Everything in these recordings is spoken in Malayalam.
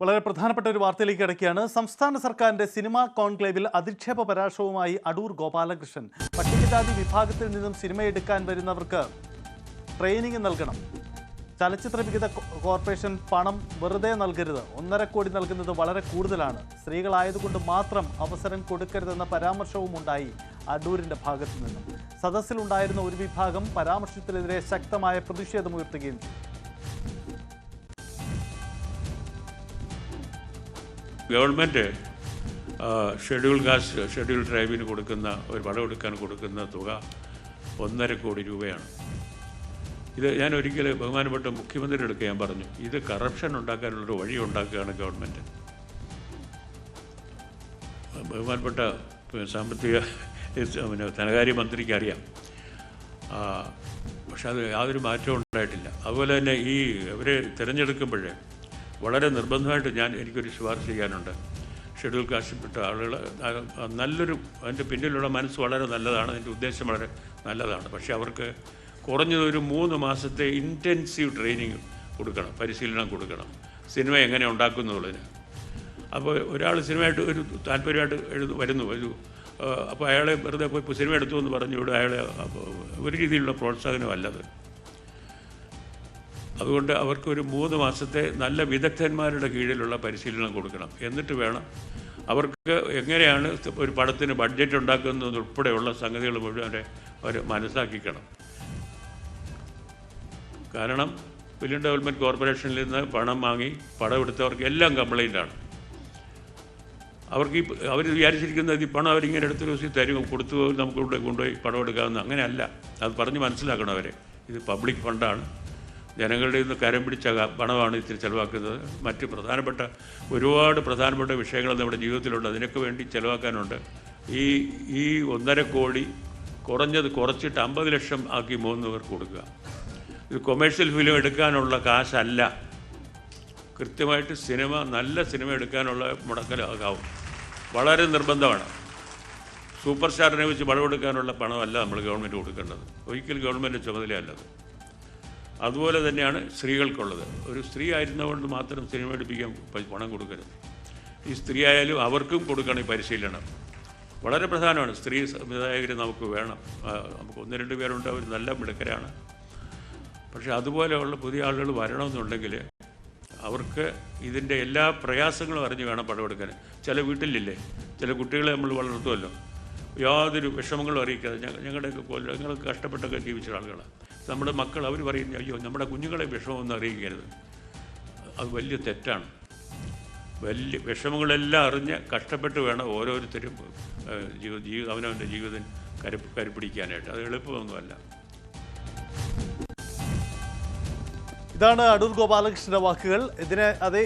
വളരെ പ്രധാനപ്പെട്ട ഒരു വാർത്തയിലേക്ക് കിടക്കുകയാണ്. സംസ്ഥാന സർക്കാരിന്റെ സിനിമാ കോൺക്ലേവിൽ അധിക്ഷേപ പരാമർശവുമായി അടൂർ ഗോപാലകൃഷ്ണൻ. പട്ടികജാതി വിഭാഗത്തിൽ നിന്നും സിനിമയെടുക്കാൻ വരുന്നവർക്ക് ട്രെയിനിങ് നൽകണം. ചലച്ചിത്ര വിഹിത കോർപ്പറേഷൻ പണം വെറുതെ നൽകരുത്. 1.5 കോടി നൽകുന്നത് വളരെ കൂടുതലാണ്. സ്ത്രീകളായതുകൊണ്ട് മാത്രം അവസരം കൊടുക്കരുതെന്ന പരാമർശവും ഉണ്ടായി അടൂരിന്റെ ഭാഗത്തു നിന്നും. സദസ്സിലുണ്ടായിരുന്ന ഒരു വിഭാഗം പരാമർശത്തിനെതിരെ ശക്തമായ പ്രതിഷേധമുയർത്തുകയും ചെയ്തു. ഗവൺമെൻറ് ഷെഡ്യൂൾ കാസ്റ്റ് ഷെഡ്യൂൾ ട്രൈബിന് കൊടുക്കുന്ന ഒരു പണമെടുക്കാൻ കൊടുക്കുന്ന തുക 1.5 കോടി രൂപയാണ്. ഇത് ഞാൻ ഒരിക്കലും ബഹുമാനപ്പെട്ട മുഖ്യമന്ത്രിയുടെ അടുത്ത് ഞാൻ പറഞ്ഞു, ഇത് കറപ്ഷൻ ഉണ്ടാക്കാനുള്ളൊരു വഴി ഉണ്ടാക്കുകയാണ് ഗവൺമെൻറ്. ബഹുമാനപ്പെട്ട സാമ്പത്തിക ധനകാര്യ മന്ത്രിക്ക് അറിയാം. പക്ഷെ അത് യാതൊരു മാറ്റവും ഉണ്ടായിട്ടില്ല. അതുപോലെ തന്നെ ഈ ഇവരെ തിരഞ്ഞെടുക്കുമ്പോഴേ വളരെ നിർബന്ധമായിട്ട് എനിക്കൊരു ശുപാർശ ചെയ്യാനുണ്ട്. ഷെഡ്യൂൾ കാസ്റ്റിൽപ്പെട്ട ആളുകൾ നല്ലൊരു അതിൻ്റെ പിന്നിലുള്ള മനസ്സ് വളരെ നല്ലതാണ്, അതിൻ്റെ ഉദ്ദേശം വളരെ നല്ലതാണ്. പക്ഷേ അവർക്ക് കുറഞ്ഞത് ഒരു 3 മാസത്തെ ഇൻറ്റൻസീവ് ട്രെയിനിങ് കൊടുക്കണം, പരിശീലനം കൊടുക്കണം, സിനിമ എങ്ങനെ ഉണ്ടാക്കുന്നുള്ളതിന്. അപ്പോൾ ഒരാൾ സിനിമയായിട്ട് ഒരു താല്പര്യമായിട്ട് വരുന്നു അപ്പോൾ അയാളെ വെറുതെ പോയി സിനിമ എടുത്തു എന്ന് പറഞ്ഞുകൂടെ അയാളെ ഒരു രീതിയിലുള്ള പ്രോത്സാഹനമല്ലത്. അതുകൊണ്ട് അവർക്കൊരു 3 മാസത്തെ നല്ല വിദഗ്ധന്മാരുടെ കീഴിലുള്ള പരിശീലനം കൊടുക്കണം. എന്നിട്ട് വേണം അവർക്ക് എങ്ങനെയാണ് ഒരു പടത്തിന് ബഡ്ജറ്റ് ഉണ്ടാക്കുന്നതുൾപ്പെടെയുള്ള സംഗതികൾ മുഴുവൻ അവർ മനസ്സിലാക്കിക്കണം. കാരണം ഫിലിം ഡെവലപ്മെൻറ്റ് കോർപ്പറേഷനിൽ നിന്ന് പണം വാങ്ങി പടം എടുത്തവർക്ക് എല്ലാം കംപ്ലൈൻ്റാണ്. അവർക്ക് അവർ വിചാരിച്ചിരിക്കുന്നത് ഈ പണം അവരിങ്ങനെ എടുത്തൊരു ദിവസം തരും, കൊടുത്തു നമുക്ക് കൊണ്ടുപോയി പടം എടുക്കാമെന്ന്. അങ്ങനെയല്ല, അത് പറഞ്ഞ് മനസ്സിലാക്കണം അവരെ. ഇത് പബ്ലിക് ഫണ്ടാണ്, ജനങ്ങളുടെ നിന്ന് കരം പിടിച്ച പണമാണ് ഇത്തിരി ചിലവാക്കുന്നത്. മറ്റ് ഒരുപാട് പ്രധാനപ്പെട്ട വിഷയങ്ങൾ നമ്മുടെ ജീവിതത്തിലുണ്ട്, അതിനൊക്കെ വേണ്ടി ചിലവാക്കാനുണ്ട്. ഈ 1.5 കോടി കുറച്ചിട്ട് 50 ലക്ഷം ആക്കി 3 പേർക്ക് കൊടുക്കുക. ഇത് കൊമേഴ്ഷ്യൽ ഫിലിം എടുക്കാനുള്ള കാശല്ല, കൃത്യമായിട്ട് നല്ല സിനിമ എടുക്കാനുള്ള മുടക്കലാകാവും. വളരെ നിർബന്ധമാണ്. സൂപ്പർ സ്റ്റാറിനെ വെച്ച് പടമെടുക്കാനുള്ള പണമല്ല നമ്മൾ ഗവൺമെൻറ് കൊടുക്കേണ്ടത്, ഒരിക്കലും ഗവൺമെൻറ് ചുമതലയല്ലത്. അതുപോലെ തന്നെയാണ് സ്ത്രീകൾക്കുള്ളത്. ഒരു സ്ത്രീ ആയിരുന്നതുകൊണ്ട് മാത്രം സിനിമ എടുപ്പിക്കാൻ പണം കൊടുക്കരുത്. ഈ സ്ത്രീ ആയാലും അവർക്കും കൊടുക്കണം ഈ പരിശീലനം. വളരെ പ്രധാനമാണ്. സ്ത്രീ സംവിധായകർ നമുക്ക് വേണം. നമുക്ക് 1-2 പേരുണ്ട്, അവർ നല്ല മിടുക്കരാണ്. പക്ഷേ അതുപോലെയുള്ള പുതിയ ആളുകൾ വരണമെന്നുണ്ടെങ്കിൽ അവർക്ക് ഇതിൻ്റെ എല്ലാ പ്രയാസങ്ങളും അറിഞ്ഞ് വേണം പടമെടുക്കാൻ. ചില വീട്ടിലില്ലേ, ചില കുട്ടികളെ നമ്മൾ വളർത്തുമല്ലോ, യാതൊരു വിഷമങ്ങളും അറിയിക്കാതെ ഞങ്ങൾ കഷ്ടപ്പെട്ടൊക്കെ ജീവിച്ച ആളുകളാണ് നമ്മുടെ മക്കൾ. അവർ പറയുന്നു, അയ്യോ നമ്മുടെ കുഞ്ഞുങ്ങളെ വിഷമമൊന്നും അറിയിക്കരുത്. അത് വലിയ തെറ്റാണ്. വലിയ വിഷമങ്ങളെല്ലാം അറിഞ്ഞ് കഷ്ടപ്പെട്ട് വേണം ഓരോരുത്തരും അവനവൻ്റെ ജീവിതം കരുപ്പിടിക്കാനായിട്ട്. അത് എളുപ്പമൊന്നുമല്ല. ഇതാണ് അടൂർ ഗോപാലകൃഷ്ണന്റെ വാക്കുകൾ.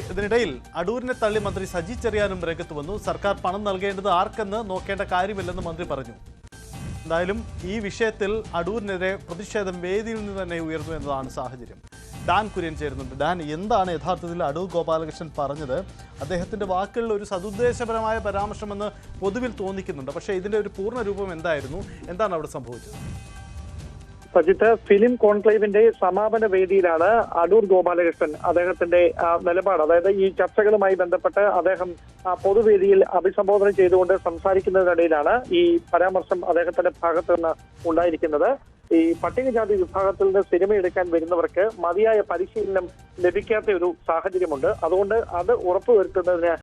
ഇതിനിടയിൽ അടൂരിനെ തള്ളി മന്ത്രി സജി ചെറിയാനും രംഗത്ത് വന്നു. സർക്കാർ പണം നൽകേണ്ടത് ആർക്കെന്ന് നോക്കേണ്ട കാര്യമില്ലെന്ന് മന്ത്രി പറഞ്ഞു. എന്തായാലും ഈ വിഷയത്തിൽ അടൂരിനെതിരെ പ്രതിഷേധം വേദിയിൽ നിന്ന് തന്നെ ഉയർന്നു എന്നതാണ് സാഹചര്യം. ഡാൻ കുര്യൻ ചേരുന്നുണ്ട്. ഡാൻ, എന്താണ് യഥാർത്ഥത്തിൽ അടൂർ ഗോപാലകൃഷ്ണൻ പറഞ്ഞത്? അദ്ദേഹത്തിന്റെ വാക്കുകളിൽ ഒരു സദുദ്ദേശപരമായ പരാമർശമെന്ന് പൊതുവിൽ തോന്നിക്കുന്നുണ്ട്. പക്ഷേ ഇതിന്റെ ഒരു പൂർണ്ണ രൂപം എന്തായിരുന്നു? എന്താണ് അവിടെ സംഭവിച്ചത്? സജിത്ത്, ഫിലിം കോൺക്ലേവിന്റെ സമാപന വേദിയിലാണ് അടൂർ ഗോപാലകൃഷ്ണൻ അദ്ദേഹത്തിന്റെ നിലപാട്, അതായത് ഈ ചർച്ചകളുമായി ബന്ധപ്പെട്ട് അദ്ദേഹം പൊതുവേദിയിൽ അഭിസംബോധന ചെയ്തുകൊണ്ട് സംസാരിക്കുന്നതിനിടയിലാണ് ഈ പരാമർശം അദ്ദേഹത്തിന്റെ ഭാഗത്ത് നിന്ന് ഉണ്ടായിരിക്കുന്നത്. ഈ പട്ടികജാതി വിഭാഗത്തിൽ നിന്ന് സിനിമ എടുക്കാൻ വരുന്നവർക്ക് മതിയായ പരിശീലനം ലഭിക്കാത്ത ഒരു സാഹചര്യമുണ്ട്. അതുകൊണ്ട് അത് ഉറപ്പുവരുത്തുന്നതിന്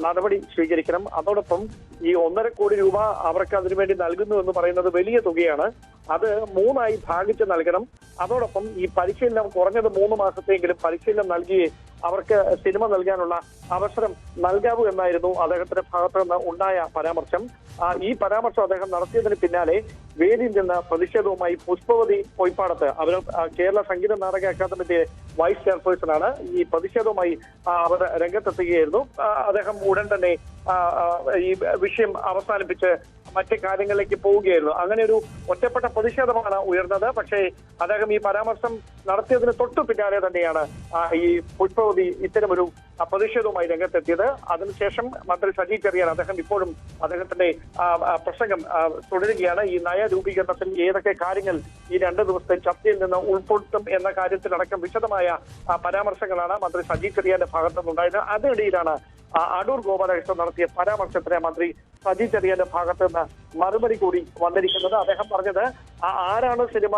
നടപടി സ്വീകരിക്കണം. അതോടൊപ്പം ഈ 1.5 കോടി രൂപ അവർക്ക് അതിനുവേണ്ടി നൽകുന്നു എന്ന് പറയുന്നത് വലിയ തുകയാണ്. അത് 3 ഭാഗിച്ച് നൽകണം. അതോടൊപ്പം ഈ പരിശീലനം കുറഞ്ഞത് 3 മാസത്തെങ്കിലും പരിശീലനം നൽകി അവർക്ക് സിനിമ നൽകാനുള്ള അവസരം നൽകാവൂ എന്നായിരുന്നു അദ്ദേഹത്തിന്റെ ഭാഗത്ത് നിന്ന് ഉണ്ടായ പരാമർശം. ഈ പരാമർശം അദ്ദേഹം നടത്തിയതിന് പിന്നാലെ വേദിയിൽ നിന്ന് പ്രതിഷേധവുമായി പുഷ്പവതി പൊയ്പാടത്ത്, അവർ കേരള സംഗീത നാടക അക്കാദമിയുടെ വൈസ് ചെയർപേഴ്സണാണ്, ഈ പ്രതിഷേധവുമായി അവർ രംഗത്തെത്തുകയായിരുന്നു. അദ്ദേഹം ഉടൻ തന്നെ ഈ വിഷയം അവസാനിപ്പിച്ച് മറ്റ് കാര്യങ്ങളിലേക്ക് പോവുകയായിരുന്നു. അങ്ങനെ ഒരു ഒറ്റപ്പെട്ട പ്രതിഷേധമാണ് ഉയർന്നത്. പക്ഷേ അദ്ദേഹം ഈ പരാമർശം നടത്തിയതിന് തൊട്ടു പിന്നാലെ തന്നെയാണ് ഈ പുഷ്പവതി ഇത്തരമൊരു പ്രതിഷേധവുമായി രംഗത്തെത്തിയത്. അതിനുശേഷം മന്ത്രി സജി ചെറിയാൻ അദ്ദേഹം ഇപ്പോഴും അദ്ദേഹത്തിന്റെ പ്രസംഗം തുടരുകയാണ്. ഈ നയരൂപീകരണത്തിൽ ഏതൊക്കെ കാര്യങ്ങൾ ഈ 2 ദിവസത്തെ ചർച്ചയിൽ നിന്ന് ഉൾപ്പെടുത്തും എന്ന കാര്യത്തിലടക്കം വിശദമായ പരാമർശങ്ങളാണ് മന്ത്രി സജി ചെറിയാന്റെ ഭാഗത്തു നിന്നുണ്ടായത്. അതിനിടയിലാണ് അടൂർ ഗോപാലകൃഷ്ണൻ നടത്തിയ പരാമർശത്തിന് മന്ത്രി സജി ചെറിയാന്റെ ഭാഗത്ത് നിന്ന് മറുപടി കൂടി വന്നിരിക്കുന്നത്. അദ്ദേഹം പറഞ്ഞത് ആരാണ് സിനിമ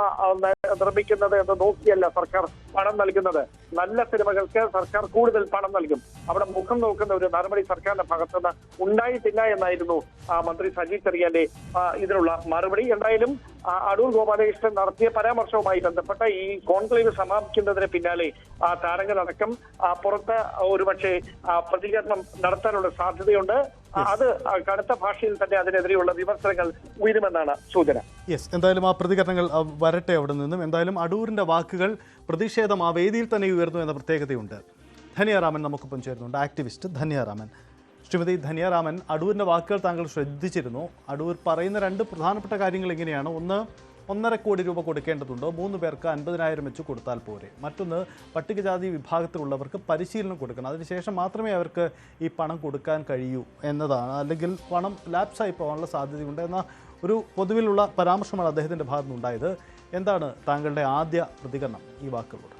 നിർമ്മിക്കുന്നത് എന്ന് നോക്കിയല്ല സർക്കാർ പണം നൽകുന്നത്, നല്ല സിനിമകൾക്ക് സർക്കാർ കൂടുതൽ പണം നൽകും, അവിടെ മുഖം നോക്കുന്ന ഒരു നടപടി സർക്കാരിന്റെ ഭാഗത്തുനിന്ന് ഉണ്ടായിട്ടില്ല എന്നായിരുന്നു മന്ത്രി സജി ചെറിയാന്റെ ഇതിനുള്ള മറുപടി. എന്തായാലും അടൂർ ഗോപാലകൃഷ്ണൻ നടത്തിയ പരാമർശവുമായി ബന്ധപ്പെട്ട ഈ കോൺക്ലേവ് സമാപിക്കുന്നതിന് പിന്നാലെ താരങ്ങളടക്കം പുറത്ത് ഒരുപക്ഷെ പ്രതികരണം നടത്താനുള്ള സാധ്യതയുണ്ട്. അത് കടുത്ത ഭാഷയിൽ തന്നെ അതിനെതിരെയുള്ള വിമർശനങ്ങൾ ഉയരുമെന്നാണ് സൂചന. യെസ്, എന്തായാലും ആ പ്രതികരണങ്ങൾ വരട്ടെ അവിടെ നിന്നും. എന്തായാലും അടൂരിന്റെ വാക്കുകൾ പ്രതിഷേധം ആ വേദിയിൽ തന്നെ ഉയർന്നു എന്ന പ്രത്യേകതയുണ്ട്. ധന്യറാമൻ നമുക്കൊപ്പം ചേരുന്നുണ്ട്, ആക്ടിവിസ്റ്റ് ധന്യറാമൻ. ശ്രീമതി ധന്യറാമൻ, അടൂരിന്റെ വാക്കുകൾ താങ്കൾ ശ്രദ്ധിച്ചിരുന്നു. അടൂർ പറയുന്ന 2 പ്രധാനപ്പെട്ട കാര്യങ്ങൾ എങ്ങനെയാണ്? ഒന്ന്, 1.5 കോടി രൂപ കൊടുക്കേണ്ടതുണ്ട്, 3 പേർക്ക് 50,000 വെച്ച് കൊടുത്താൽ പോരെ. മറ്റൊന്ന്, പട്ടികജാതി വിഭാഗത്തിലുള്ളവർക്ക് പരിശീലനം കൊടുക്കണം, അതിനുശേഷം മാത്രമേ അവർക്ക് ഈ പണം കൊടുക്കാൻ കഴിയൂ എന്നതാണ്. അല്ലെങ്കിൽ പണം ലാപ്സായി പോകാനുള്ള സാധ്യതയുണ്ട് എന്ന ഒരു പൊതുവിലുള്ള പരാമർശമാണ് അദ്ദേഹത്തിൻ്റെ ഭാഗത്തുനിന്നുണ്ടായത്. എന്താണ് താങ്കളുടെ ആദ്യ പ്രതികരണം ഈ വാക്കുകളോട്?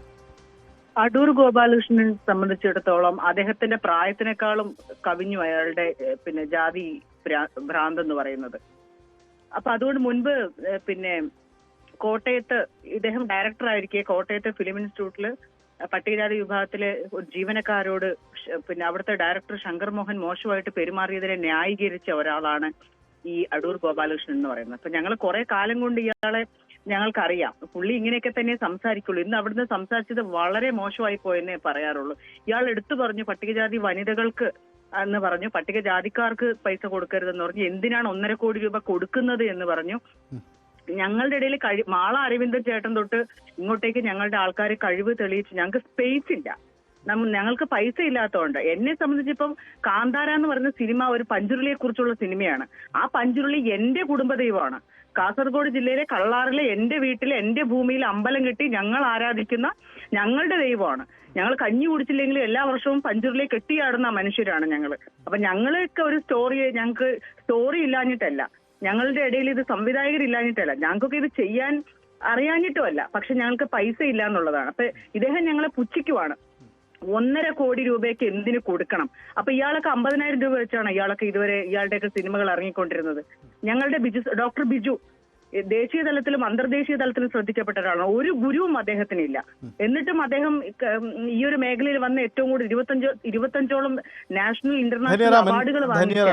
അടൂർ ഗോപാലകൃഷ്ണനെ സംബന്ധിച്ചിടത്തോളം അദ്ദേഹത്തിന്റെ പ്രായത്തിനേക്കാളും കവിഞ്ഞു അയാളുടെ ജാതി ഭ്രാന്ത് എന്ന് പറയുന്നത്. അപ്പൊ അതുകൊണ്ട് മുൻപ് കോട്ടയത്ത് ഇദ്ദേഹം ഡയറക്ടർ ആയിരിക്കെ കോട്ടയത്തെ ഫിലിം ഇൻസ്റ്റിറ്റ്യൂട്ടിൽ പട്ടികജാതി വിഭാഗത്തിലെ ഒരു ജീവനക്കാരോട് അവിടുത്തെ ഡയറക്ടർ ശങ്കർ മോഹൻ മോശമായിട്ട് പെരുമാറിയതിനെ ന്യായീകരിച്ച ഒരാളാണ് ഈ അടൂർ ഗോപാലകൃഷ്ണൻ എന്ന് പറയുന്നത്. അപ്പൊ ഞങ്ങൾ കുറെ കാലം കൊണ്ട് ഇയാളെ ഞങ്ങൾക്കറിയാം, പുള്ളി ഇങ്ങനെയൊക്കെ തന്നെ സംസാരിക്കുള്ളൂ. ഇന്ന് അവിടുന്ന് സംസാരിച്ചത് വളരെ മോശമായി പോയെന്നേ പറയാറുള്ളൂ. ഇയാൾ എടുത്തു പറഞ്ഞു പട്ടികജാതി വനിതകൾക്ക് എന്ന് പറഞ്ഞു, പട്ടികജാതിക്കാർക്ക് പൈസ കൊടുക്കരുതെന്ന് പറഞ്ഞു. എന്തിനാണ് 1.5 കോടി രൂപ കൊടുക്കുന്നത് എന്ന് പറഞ്ഞു. ഞങ്ങളുടെ ഇടയിൽ മാള അരവിന്ദൻ ചേട്ടൻ തൊട്ട് ഇങ്ങോട്ടേക്ക് ഞങ്ങളുടെ ആൾക്കാർ കഴിവ് തെളിയിച്ച് ഞങ്ങൾക്ക് സ്പേസ് ഇല്ല, ഞങ്ങൾക്ക് പൈസ ഇല്ലാത്തതുകൊണ്ട്. എന്നെ സംബന്ധിച്ചിപ്പം കാന്താര എന്ന് പറയുന്ന സിനിമ ഒരു പഞ്ചുരുളിയെ കുറിച്ചുള്ള സിനിമയാണ്. ആ പഞ്ചുരുളി എന്റെ കുടുംബദൈവമാണ്. കാസർഗോഡ് ജില്ലയിലെ കള്ളാറിലെ എന്റെ വീട്ടിലെ എന്റെ ഭൂമിയിൽ അമ്പലം കെട്ടി ഞങ്ങൾ ആരാധിക്കുന്ന ഞങ്ങളുടെ ദൈവമാണ്. ഞങ്ങൾ കഞ്ഞി കുടിച്ചില്ലെങ്കിലും എല്ലാ വർഷവും പഞ്ചുരുളിയെ കെട്ടിയാടുന്ന മനുഷ്യരാണ് ഞങ്ങൾ. അപ്പൊ ഞങ്ങൾക്ക് ഒരു ഞങ്ങൾക്ക് സ്റ്റോറി ഇല്ലാഞ്ഞിട്ടല്ല, ഞങ്ങളുടെ ഇടയിൽ ഇത് സംവിധായകരില്ലാഞ്ഞിട്ടല്ല, ഞങ്ങൾക്കൊക്കെ ഇത് ചെയ്യാൻ അറിയാഞ്ഞിട്ടുമല്ല, പക്ഷെ ഞങ്ങൾക്ക് പൈസ ഇല്ല എന്നുള്ളതാണ്. അപ്പൊ ഇദ്ദേഹം ഞങ്ങളെ പുച്ഛിക്കുവാണ്. 1.5 കോടി രൂപയ്ക്ക് എന്തിനു കൊടുക്കണം? അപ്പൊ ഇയാളൊക്കെ 50,000 രൂപ വെച്ചാണ് ഇയാളൊക്കെ ഇതുവരെ ഇയാളുടെയൊക്കെ സിനിമകൾ ഇറങ്ങിക്കൊണ്ടിരുന്നത്. ഞങ്ങളുടെ ഡോക്ടർ ബിജു ദേശീയ തലത്തിലും അന്തർദേശീയ തലത്തിലും ശ്രദ്ധിക്കപ്പെട്ട ഒരാളാണ്. ഒരു ഗുരുവും അദ്ദേഹത്തിനില്ല. എന്നിട്ടും അദ്ദേഹം ഈ ഒരു മേഖലയിൽ വന്ന ഏറ്റവും കൂടുതൽ 25ഓളം നാഷണൽ ഇന്റർനാഷണൽ അവാർഡുകൾ വാങ്ങിച്ച